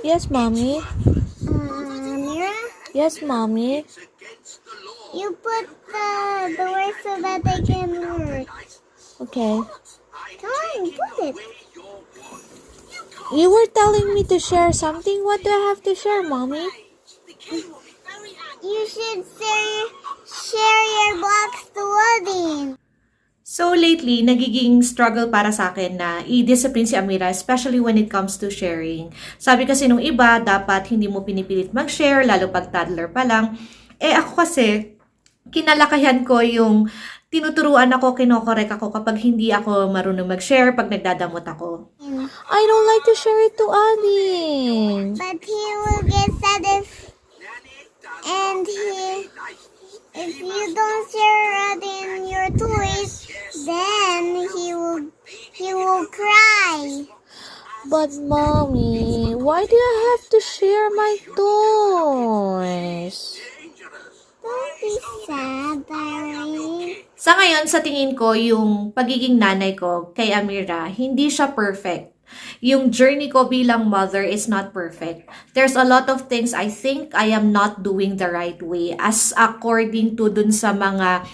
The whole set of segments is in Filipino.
Yes, mommy. Mira, Yes, mommy. you put the door so that they can work. Okay. Come on, put it. You were telling me to share something. What do I have to share, mommy? You should share your box to Odin. So lately, nagiging struggle para sa akin na i-discipline si Amira, especially when it comes to sharing. Sabi kasi nung iba, dapat hindi mo pinipilit mag-share, lalo pag toddler pa lang. Eh ako kasi, kinalakayan ko yung tinuturuan ako, kinokorek ako kapag hindi ako marunong mag-share, pag nagdadamot ako. I don't like to share it to Ading. But he will get sad if you don't share Odin your toys, then he will cry. But mommy, why do I have to share my toys? Don't be sad, darling. Sa ngayon, sa tingin ko, yung pagiging nanay ko kay Amira, hindi siya perfect. Yung journey ko bilang mother is not perfect. There's a lot of things I think I am not doing the right way as according to dun sa mga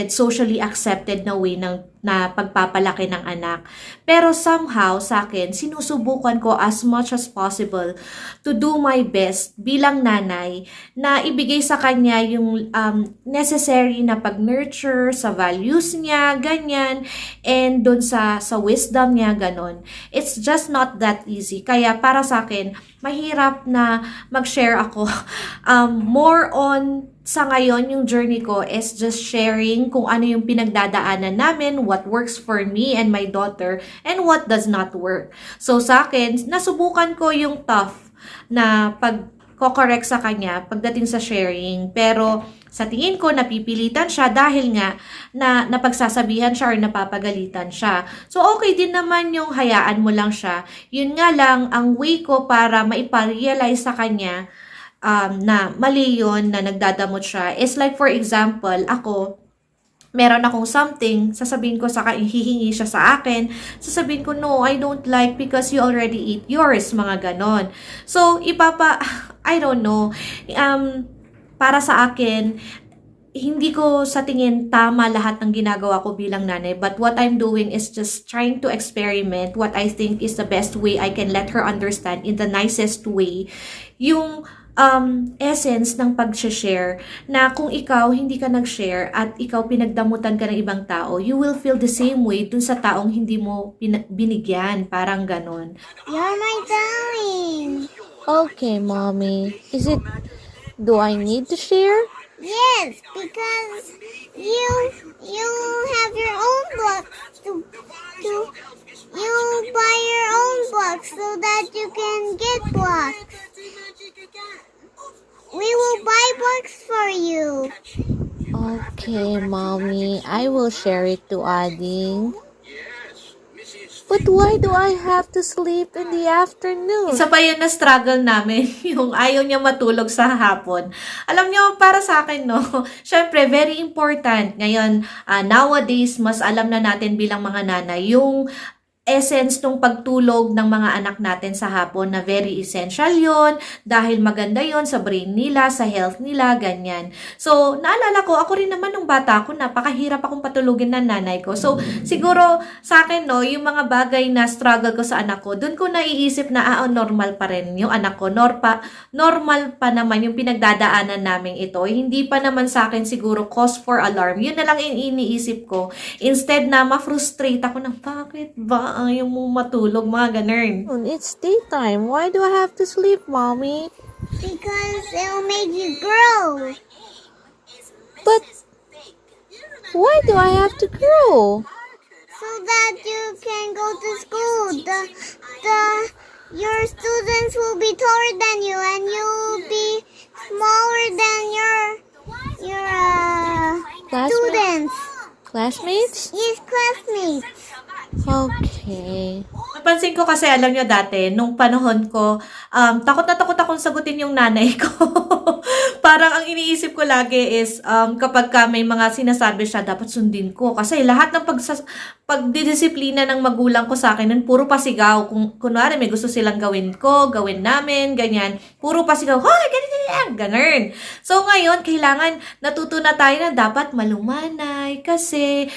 socially accepted na way na pagpapalaki ng anak. Pero somehow, sa akin, sinusubukan ko as much as possible to do my best bilang nanay na ibigay sa kanya yung necessary na pag-nurture sa values niya, ganyan, and dun sa wisdom niya, ganon. It's just not that easy. Kaya para sa akin, mahirap na mag-share ako. More on sa ngayon, yung journey ko is just sharing kung ano yung pinagdadaanan namin, what works for me and my daughter, and what does not work. So sa akin, nasubukan ko yung tough na pag-correct sa kanya pagdating sa sharing. Pero sa tingin ko, napipilitan siya dahil nga na napagsasabihan siya or napapagalitan siya. So okay din naman yung hayaan mo lang siya. Yun nga lang, ang way ko para maiparealize sa kanya na mali yun, na nagdadamot siya, is like for example, ako, meron akong something, sasabihin ko sa hihingi siya sa akin, sasabihin ko, no, I don't like because you already eat yours, mga ganon. So, I don't know, para sa akin, hindi ko sa tingin tama lahat ng ginagawa ko bilang nanay, but what I'm doing is just trying to experiment what I think is the best way I can let her understand in the nicest way yung essence ng pag-share, na kung ikaw hindi ka nag-share at ikaw pinagdamutan ka ng ibang tao, you will feel the same way dun sa taong hindi mo binigyan, parang ganon. You're my darling. Okay, mommy. Do I need to share? Yes, because you have your own books you buy your own books so that you can get books. We will buy books for you. Okay, mommy. I will share it to Ading. But why do I have to sleep in the afternoon? Isa pa yun na struggle namin, yung ayaw niya matulog sa hapon. Alam niyo, para sa akin, no, syempre, very important. Ngayon, nowadays, mas alam na natin bilang mga nanay, yung essence ng pagtulog ng mga anak natin sa hapon, na very essential yon dahil maganda yon sa brain nila, sa health nila, ganyan. So, naalala ko, ako rin naman nung bata ako, napakahirap akong patulugin ng nanay ko. So, siguro sa akin, no, yung mga bagay na struggle ko sa anak ko, dun ko naiisip na, normal pa rin yung anak ko. Normal pa naman yung pinagdadaanan namin ito. Hindi pa naman sa akin siguro cause for alarm. Yun na lang yung iniisip ko. Instead na ma-frustrate ako ng, bakit ba ayaw mo matulog, mga ganun. It's daytime. Why do I have to sleep, mommy? Because it'll make you grow. But why do I have to grow? So that you can go to school. Your students will be taller than you, and you'll be smaller than your Classmates? students. Classmates? Yes, classmates. Okay. Napansin ko kasi, alam nyo dati, nung panahon ko, takot na takot akong sagutin yung nanay ko. Parang ang iniisip ko lagi is, kapag ka may mga sinasabi siya, dapat sundin ko. Kasi lahat ng pagdidisiplina ng magulang ko sa akin, nun puro pasigaw. Kung kunwari may gusto silang gawin ko, gawin namin, ganyan. Puro pasigaw, hoy, ganyan, ganyan. So ngayon, kailangan natuto na tayo na dapat malumanay kasi,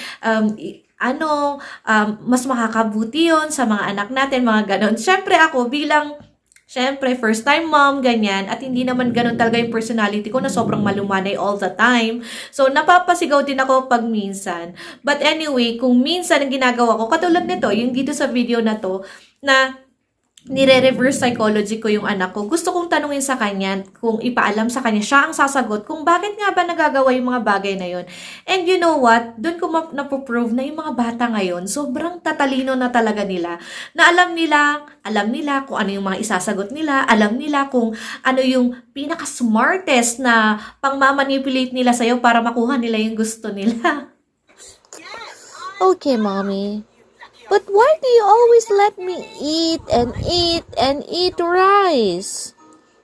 mas makakabuti yon sa mga anak natin, mga ganon. Siyempre ako bilang, first time mom, ganyan, at hindi naman ganon talaga yung personality ko na sobrang malumanay all the time. So, napapasigaw din ako pag minsan. But anyway, kung minsan ang ginagawa ko, katulad nito, yung dito sa video na to, na nire-reverse psychology ko yung anak ko. Gusto kong tanungin sa kanya, kung ipaalam sa kanya, siya ang sasagot kung bakit nga ba nagagawa yung mga bagay na yun. And you know what? Doon ko napoprove na yung mga bata ngayon, sobrang tatalino na talaga nila. Na alam nila kung ano yung mga isasagot nila, alam nila kung ano yung pinaka-smartest na pang-manipulate nila sa'yo para makuha nila yung gusto nila. Okay, Mommy. But why do you always let me eat and eat and eat rice?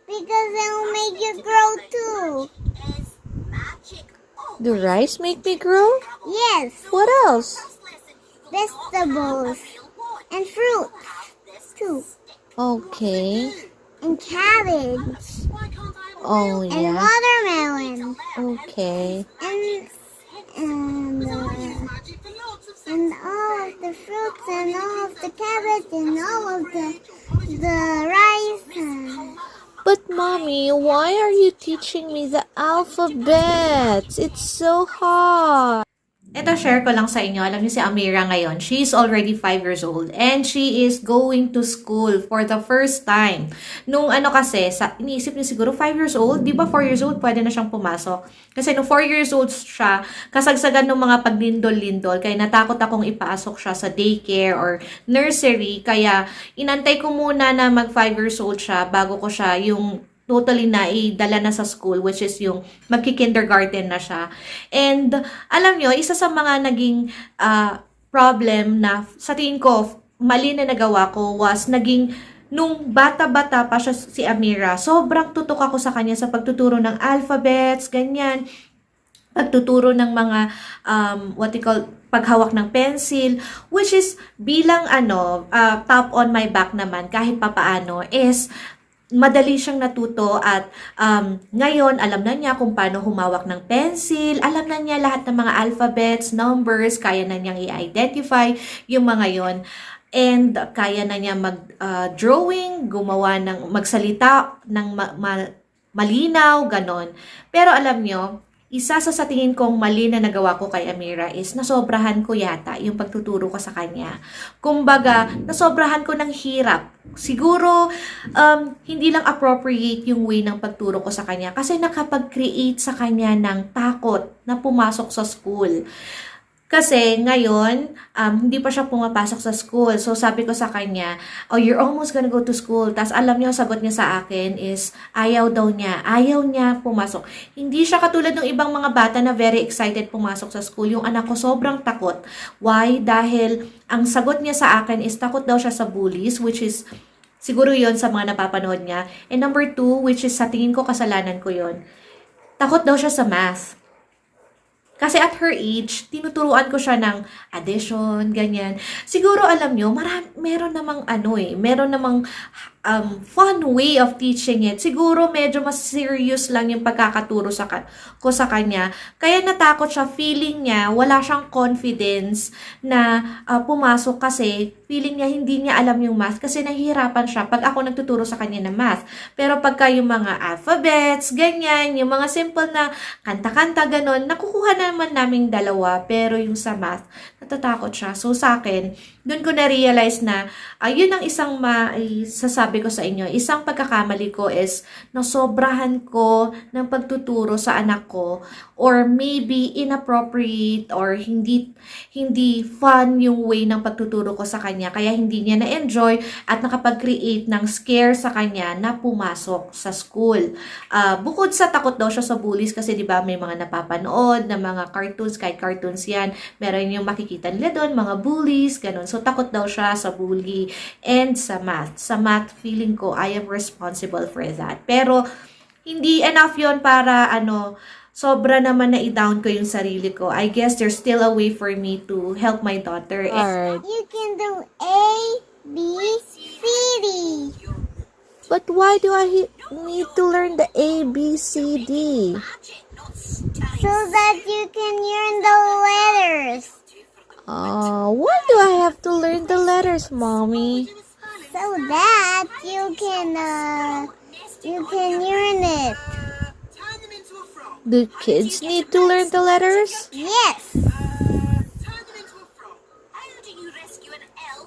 Because it will make you grow too. Do rice make me grow? Yes, What else? vegetables and fruits too. Okay. And cabbage Oh, and yeah. watermelon Okay. and all of the fruits and all of the cabbage and all of the rice. But Mommy, why are you teaching me the alphabets? It's so hard. Ito, share ko lang sa inyo. Alam niyo si Amira ngayon, she is already 5 years old and she is going to school for the first time. Nung kasi, iniisip niya siguro 5 years old, di ba 4 years old, pwede na siyang pumasok. Kasi nung 4 years old siya, kasagsagan ng mga paglindol-lindol, kaya natakot akong ipasok siya sa daycare or nursery, kaya inantay ko muna na mag 5 years old siya bago ko siya yung totally na idala na sa school, which is yung magki-kindergarten na siya. And alam nyo, isa sa mga naging problem na sa tingin ko mali na nagawa ko was naging nung bata-bata pa siya si Amira, sobrang tutok ako sa kanya sa pagtuturo ng alphabets, ganyan, pagtuturo ng mga paghawak ng pencil, which is bilang top on my back naman kahit papaano is madali siyang natuto at ngayon alam na niya kung paano humawak ng pencil, alam na niya lahat ng mga alphabets, numbers, kaya na niyang i-identify yung mga yon. And kaya na niya mag-drawing, magsalita ng malinaw, ganon. Pero alam niyo, isa sa tingin kong mali na nagawa ko kay Amira is nasobrahan ko yata yung pagtuturo ko sa kanya. Kumbaga, nasobrahan ko ng hirap. Siguro, hindi lang appropriate yung way ng pagturo ko sa kanya kasi nakapag-create sa kanya ng takot na pumasok sa school. Kasi ngayon, hindi pa siya pumapasok sa school. So sabi ko sa kanya, oh, you're almost gonna go to school. Tapos alam niyo, sagot niya sa akin is, ayaw daw niya. Ayaw niya pumasok. Hindi siya katulad ng ibang mga bata na very excited pumasok sa school. Yung anak ko sobrang takot. Why? Dahil ang sagot niya sa akin is takot daw siya sa bullies, which is, siguro yon sa mga napapanood niya. And number 2, which is sa tingin ko kasalanan ko yon, takot daw siya sa math. Kasi at her age, tinuturuan ko siya ng addition, ganyan. Siguro alam nyo, meron namang fun way of teaching it. Siguro medyo mas serious lang yung pagkakaturo ko sa kanya. Kaya natakot siya, feeling niya, wala siyang confidence na pumasok kasi feeling niya hindi niya alam yung math kasi nahihirapan siya pag ako nagtuturo sa kanya ng math. Pero pagka yung mga alphabets, ganyan, yung mga simple na kanta-kanta, ganon, nakukuha naman naming dalawa. Pero yung sa math, natatakot siya. So sa akin, doon ko na-realize na yun ang isang sasabi ko sa inyo. Isang pagkakamali ko is nasobrahan ko ng pagtuturo sa anak ko or maybe inappropriate or hindi fun yung way ng pagtuturo ko sa kanya. Kaya hindi niya na-enjoy at nakapag-create ng scare sa kanya na pumasok sa school. Bukod sa takot daw siya sa bullies kasi di ba may mga napapanood na mga cartoons, kahit cartoons yan, meron yung makikita nila doon, mga bullies, ganun. So, takot daw siya sa bully and sa math. Sa math, feeling ko, I am responsible for that. Pero, hindi enough yon para, sobra naman na i-down ko yung sarili ko. I guess there's still a way for me to help my daughter. Alright. You can do A, B, C, D. But why do I need to learn the A, B, C, D? So that you can learn the letters. Why do I have to learn the letters, Mommy? So that you can learn it. Do kids need to learn the letters? Yes.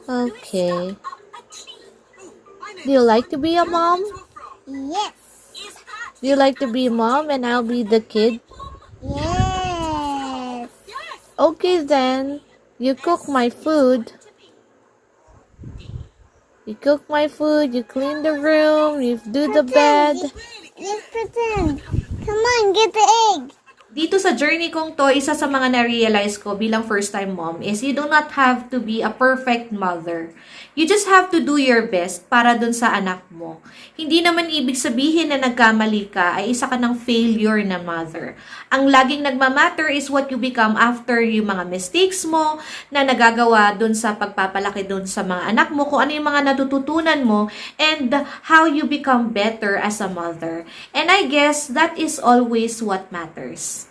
Okay. Do you like to be a mom? Yes. Do you like to be a mom and I'll be the kid? Yes. Okay then. You cook my food. You cook my food, you clean the room, you do the bed. Let's pretend. Come on, get the egg. Dito sa journey kong to, isa sa mga na-realize ko bilang first-time mom is you do not have to be a perfect mother. You just have to do your best para dun sa anak mo. Hindi naman ibig sabihin na nagkamali ka ay isa ka ng failure na mother. Ang laging nagmamatter is what you become after yung mga mistakes mo na nagagawa dun sa pagpapalaki dun sa mga anak mo, kung ano yung mga natututunan mo, and how you become better as a mother. And I guess that is always what matters.